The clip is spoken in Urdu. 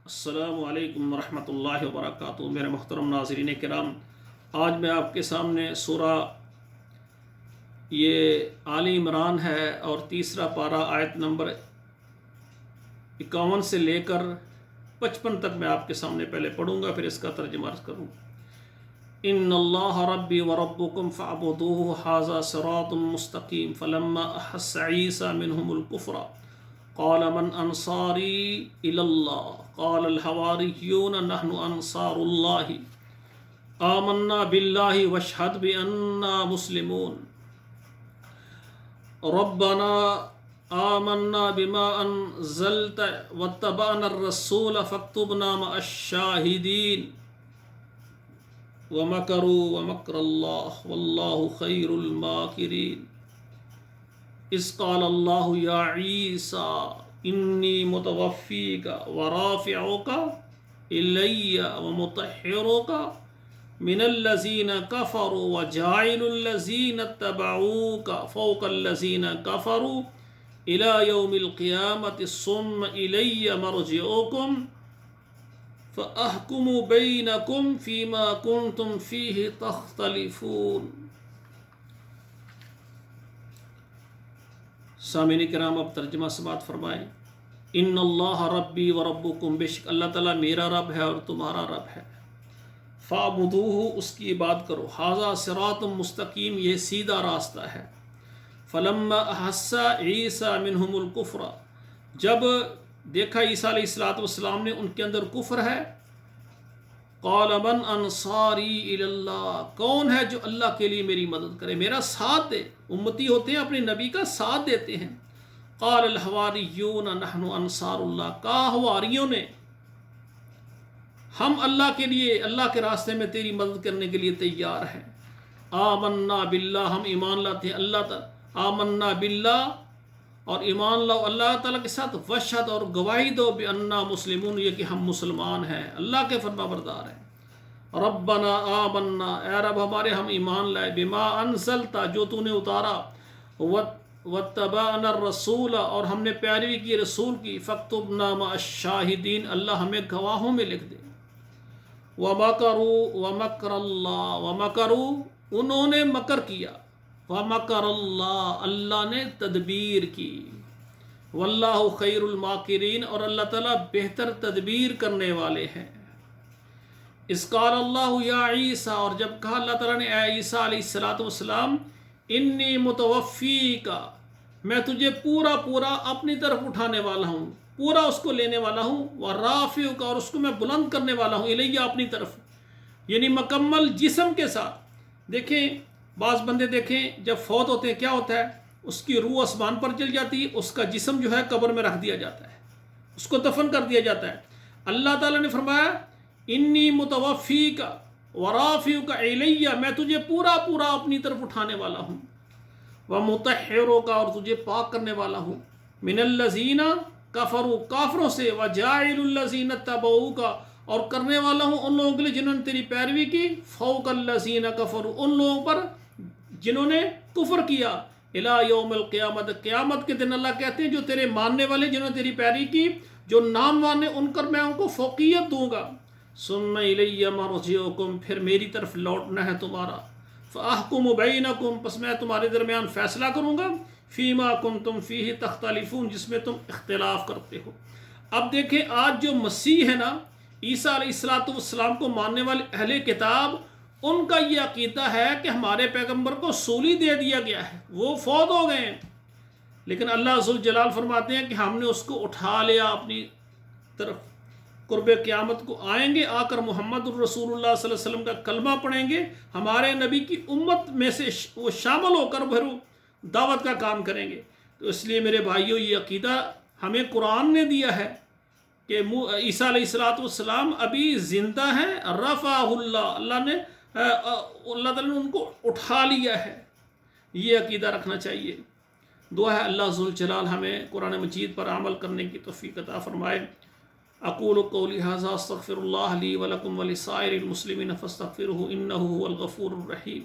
السلام علیکم ورحمۃ اللہ وبرکاتہ۔ میرے محترم ناظرین کرام، آج میں آپ کے سامنے سورہ یہ آل عمران ہے اور تیسرا پارہ آیت نمبر 51 سے لے کر 55 تک میں آپ کے سامنے پہلے پڑھوں گا، پھر اس کا ترجمہ عرض کروں۔ ان اللہ ربی وربکم فاعبدوہ ھذا صراط مستقیم فلما احس عیسی منہم الکفر قال من انصاری الی اللہ قال الحواریون نحن انصار اللہ آمنا باللہ واشہد بأننا مسلمون ربنا آمنا بما انزلت واتبعنا الرسول فاکتبنا مع الشاہدین ومکروا ومکر اللہ واللہ خیر الماکرین اذ قال اللہ یا عیسی انی متوفیک ورافعک الی ومطہرک من الذین کفروا وجاعل الذین اتبعوک فوق الذین کفروا الی یوم القیامة ثم الی مرجعکم فاحکم بینکم فیما کنتم فیہ تختلفون۔ سامعین کرام، اب ترجمہ سماعت فرمائیں۔ ان اللہ ربی و ربکم، بے شک اللہ تعالیٰ میرا رب ہے اور تمہارا رب ہے۔ فاعبدوہ، اس کی عبادت کرو۔ ھذا صراط مستقیم، یہ سیدھا راستہ ہے۔ فلما احس عیسی منہم الکفر، جب دیکھا عیسیٰ علیہ السلام نے ان کے اندر کفر ہے، قال من انصاری الی اللہ، کون ہے جو اللہ کے لیے میری مدد کرے، میرا ساتھ دے۔ امتی ہوتے ہیں، اپنے نبی کا ساتھ دیتے ہیں۔ قال الحواریون نحن انصار اللہ، کہا حواریوں نے ہم اللہ کے لیے، اللہ کے راستے میں تیری مدد کرنے کے لیے تیار ہیں۔ آمنا باللہ، ہم ایمان لاتے ہیں اللہ تعالیٰ، آمنا باللہ اور ایمان لاؤ اللہ تعالیٰ کے ساتھ، وشہد اور گواہی دو بأننا مسلمون، یہ کہ ہم مسلمان ہیں، اللہ کے فرما بردار ہیں۔ ربنا آمنا، اے رب ہمارے ہم ایمان لائے، بما انزلتا، جو تو نے اتارا، واتبعنا الرسول، اور ہم نے پیروی کی رسول کی، فاکتبنا مع الشاہدین، اللہ ہمیں گواہوں میں لکھ دے۔ ومکروا ومکر اللہ، ومکروا، انہوں نے مکر کیا، ومکر اللہ، اللہ نے تدبیر کی، واللہ خیر الماکرین، اور اللہ تعالیٰ بہتر تدبیر کرنے والے ہیں۔ اذ قال اللہ یا عیسی، اور جب کہا اللہ تعالیٰ نے اے عیسیٰ علیہ السلام، انی متوفیک، میں تجھے پورا اپنی طرف اٹھانے والا ہوں، پورا اس کو لینے والا ہوں، ورافعک، اور اس کو میں بلند کرنے والا ہوں، الیہ، اپنی طرف، یعنی مکمل جسم کے ساتھ۔ دیکھیں بعض بندے دیکھیں جب فوت ہوتے ہیں کیا ہوتا ہے، اس کی روح آسمان پر چل جاتی ہے، اس کا جسم جو ہے قبر میں رکھ دیا جاتا ہے، اس کو دفن کر دیا جاتا ہے۔ اللہ تعالیٰ نے فرمایا انی متوفیک ورافعک الیہ، میں تجھے پورا اپنی طرف اٹھانے والا ہوں، ومطہرک، اور تجھے پاک کرنے والا ہوں، من الذین کفروا، کافروں سے، وجاعل الذین اتبعوک، اور کرنے والا ہوں ان لوگوں کے لیے جنہوں نے تیری پیروی کی، فوق الذین کفروا، ان لوگوں پر جنہوں نے کفر کیا، الی یوم القیامت، قیامت کے دن اللہ کہتے ہیں جو تیرے ماننے والے، جنہوں نے تیری پیروی کی، جو نام مانے، ان پر میں ان کو فوقیت دوں گا۔ ثم الی مرجعکم، پھر میری طرف لوٹنا ہے تمہارا، فاحکم بینکم، پس میں تمہارے درمیان فیصلہ کروں گا، فیما کنتم فیہ تختلفون، جس میں تم اختلاف کرتے ہو۔ اب دیکھیں آج جو مسیح ہے نا، عیسیٰ علیہ السلام کو ماننے والے اہل کتاب، ان کا یہ عقیدہ ہے کہ ہمارے پیغمبر کو سولی دے دیا گیا ہے، وہ فوت ہو گئے ہیں، لیکن اللہ ذوالجلال فرماتے ہیں کہ ہم نے اس کو اٹھا لیا اپنی طرف۔ قرب قیامت کو آئیں گے، آ کر محمد الرسول اللہ صلی اللہ علیہ وسلم کا کلمہ پڑھیں گے، ہمارے نبی کی امت میں سے وہ شامل ہو کر پھر دعوت کا کام کریں گے۔ تو اس لیے میرے بھائیوں، یہ عقیدہ ہمیں قرآن نے دیا ہے کہ عیسیٰ علیہ السلام ابھی زندہ ہیں، رفعہ اللہ، اللہ تعالیٰ نے ان کو اٹھا لیا ہے، یہ عقیدہ رکھنا چاہیے۔ دعا ہے اللہ ذوالجلال ہمیں قرآن مجید پر عمل کرنے کی توفیق عطا فرمائے۔ اقول قولی ھذا استغفر اللہ لی ولکم ولسائر المسلمین فاستغفروہ انہ ھو الغفور الرحیم۔